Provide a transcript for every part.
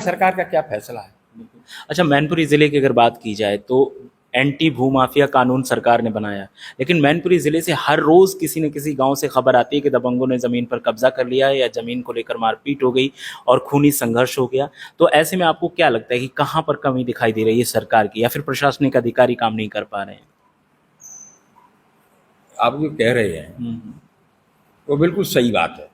सरकार का क्या फैसला है। अच्छा, मैनपुरी जिले की अगर बात की जाए तो एंटी भूमाफिया कानून सरकार ने बनाया, लेकिन मैनपुरी जिले से हर रोज किसी न किसी गांव से खबर आती है कि दबंगों ने जमीन पर कब्जा कर लिया है या जमीन को लेकर मारपीट हो गई और खूनी संघर्ष हो गया। तो ऐसे में आपको क्या लगता है कि कहां पर कमी दिखाई दे रही है सरकार की, या फिर प्रशासनिक अधिकारी काम नहीं कर पा रहे हैं? आप जो कह रहे हैं वो बिल्कुल सही बात है।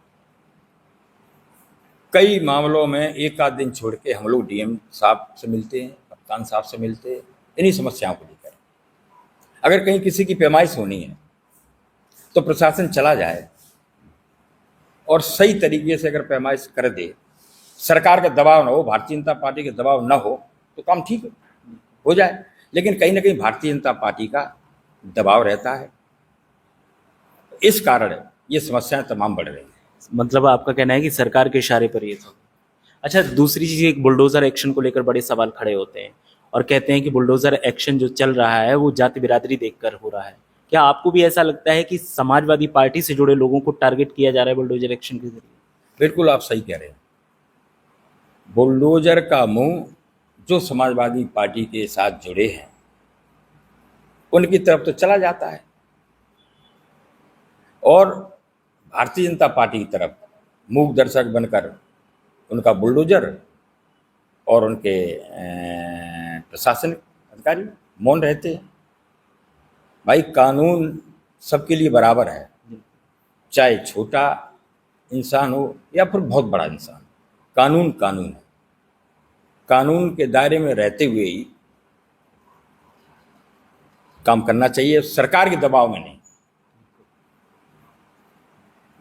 कई मामलों में एक आध दिन छोड़ के हम लोग डीएम साहब से मिलते हैं, कप्तान साहब से मिलते हैं, इन्हीं समस्याओं को लेकर। अगर कहीं किसी की पैमाइश होनी है तो प्रशासन चला जाए और सही तरीके से अगर पैमाइश कर दे, सरकार का दबाव ना हो, भारतीय जनता पार्टी का दबाव ना हो, तो काम ठीक हो जाए। लेकिन कहीं ना कहीं भारतीय जनता पार्टी का दबाव रहता है, इस कारण ये समस्याएं तमाम बढ़ रही हैं। मतलब आपका कहना है कि सरकार के इशारे पर ये था। अच्छा, दूसरी चीज, एक बुलडोजर एक्शन को लेकर बड़े सवाल खड़े होते हैं और कहते हैं कि बुलडोजर एक्शन जो चल रहा है वो जाति बिरादरी देखकर हो रहा है। क्या आपको भी ऐसा लगता है कि समाजवादी पार्टी से जुड़े लोगों को टारगेट किया जा रहा है बुलडोजर एक्शन के जरिए? बिल्कुल आप सही कह रहे हैं। बुलडोजर का मुंह जो समाजवादी पार्टी के साथ जुड़े हैं उनकी तरफ तो चला जाता है और भारतीय जनता पार्टी की तरफ मूक दर्शक बनकर उनका बुलडोजर और उनके प्रशासनिक अधिकारी मौन रहते हैं। भाई, कानून सबके लिए बराबर है, चाहे छोटा इंसान हो या फिर बहुत बड़ा इंसान। कानून कानून है, कानून के दायरे में रहते हुए ही काम करना चाहिए, सरकार के दबाव में नहीं।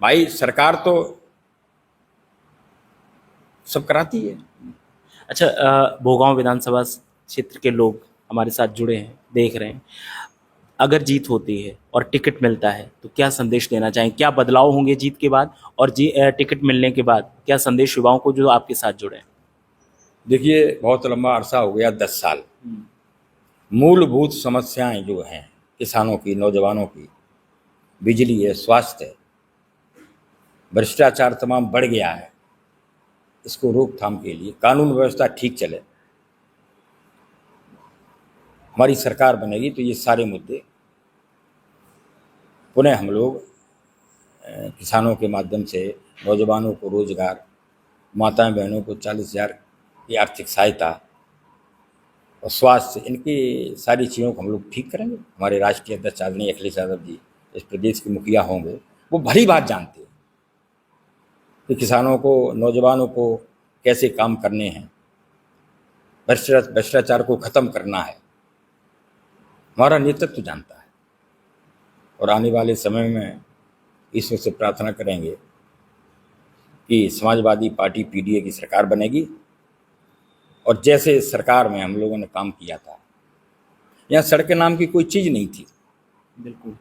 भाई, सरकार तो सब कराती है। अच्छा, भोगांव विधानसभा क्षेत्र के लोग हमारे साथ जुड़े हैं, देख रहे हैं। अगर जीत होती है और टिकट मिलता है तो क्या संदेश देना चाहें? क्या बदलाव होंगे जीत के बाद, और टिकट मिलने के बाद क्या संदेश युवाओं को जो आपके साथ जुड़े हैं? देखिए, बहुत लंबा अरसा हो गया, 10 साल। मूलभूत समस्याएं जो हैं किसानों की, नौजवानों की, बिजली है, स्वास्थ्य है, भ्रष्टाचार तमाम बढ़ गया है। इसको रोकथाम के लिए कानून व्यवस्था ठीक चले, हमारी सरकार बनेगी तो ये सारे मुद्दे पुनः हम लोग किसानों के माध्यम से नौजवानों को रोजगार, माताएं बहनों को 40,000 की आर्थिक सहायता और स्वास्थ्य, इनकी सारी चीज़ों को हम लोग ठीक करेंगे। हमारे राष्ट्रीय अध्यक्ष आदरणीय अखिलेश यादव जी इस प्रदेश के मुखिया होंगे, वो भली बात जानते हैं कि किसानों को, नौजवानों को कैसे काम करने हैं, भ्रष्टाचार को ख़त्म करना है, हमारा नेतृत्व जानता है। और आने वाले समय में ईश्वर से प्रार्थना करेंगे कि समाजवादी पार्टी पीडीए की सरकार बनेगी और जैसे सरकार में हम लोगों ने काम किया था, यहाँ सड़क नाम की कोई चीज़ नहीं थी। बिल्कुल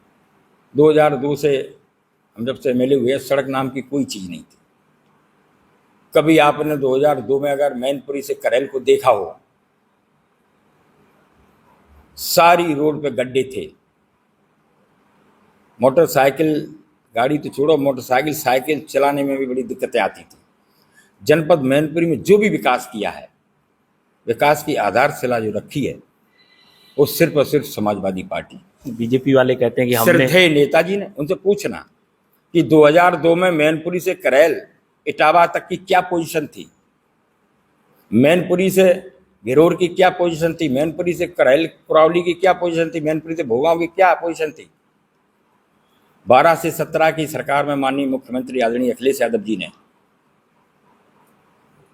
2002 से हम जब से मिले हुए, सड़क नाम की कोई चीज़ नहीं थी। कभी आपने 2002 में अगर मैनपुरी से करेल को देखा हो, सारी रोड पे गड्ढे थे। मोटरसाइकिल, गाड़ी तो छोड़ो, मोटरसाइकिल, साइकिल चलाने में भी बड़ी दिक्कतें आती थी। जनपद मैनपुरी में जो भी विकास किया है, विकास की आधारशिला जो रखी है, वो सिर्फ और सिर्फ समाजवादी पार्टी। बीजेपी वाले कहते हैं कि हमने श्रद्धेय नेताजी ने, उनसे पूछना कि 2002 में मैनपुरी से करेल इटावा तक की क्या पोजीशन थी, मैनपुरी से गिरोर की क्या पोजीशन थी, मैनपुरी से करेल कुरावली की क्या पोजीशन थी, मैनपुरी से भोगांव की क्या पोजीशन थी। 12 से 17 की सरकार में माननीय मुख्यमंत्री आदरणीय अखिलेश यादव जी ने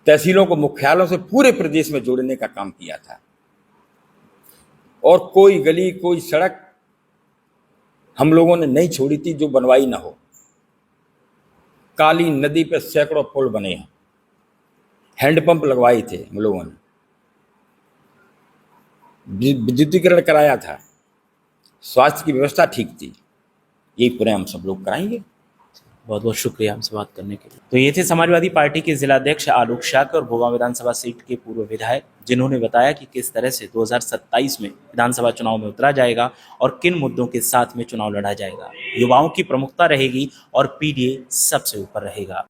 तहसीलों को मुख्यालयों से पूरे प्रदेश में जोड़ने का काम किया था और कोई गली, कोई सड़क हम लोगों ने नहीं छोड़ी थी जो बनवाई ना हो। काली नदी पे सैकड़ों पुल बने हैं, हैंडपंप लगवाए थे हम लोगों ने, विद्युतीकरण कराया था, स्वास्थ्य की व्यवस्था ठीक थी। यही पूरे हम सब लोग कराएंगे। बहुत बहुत शुक्रिया हमसे बात करने के लिए। तो ये थे समाजवादी पार्टी के जिलाध्यक्ष आलोक शाक्य और भोगांव विधानसभा सीट के पूर्व विधायक, जिन्होंने बताया कि किस तरह से 2027 में विधानसभा चुनाव में उतरा जाएगा और किन मुद्दों के साथ में चुनाव लड़ा जाएगा। युवाओं की प्रमुखता रहेगी और पीडीए सबसे ऊपर रहेगा।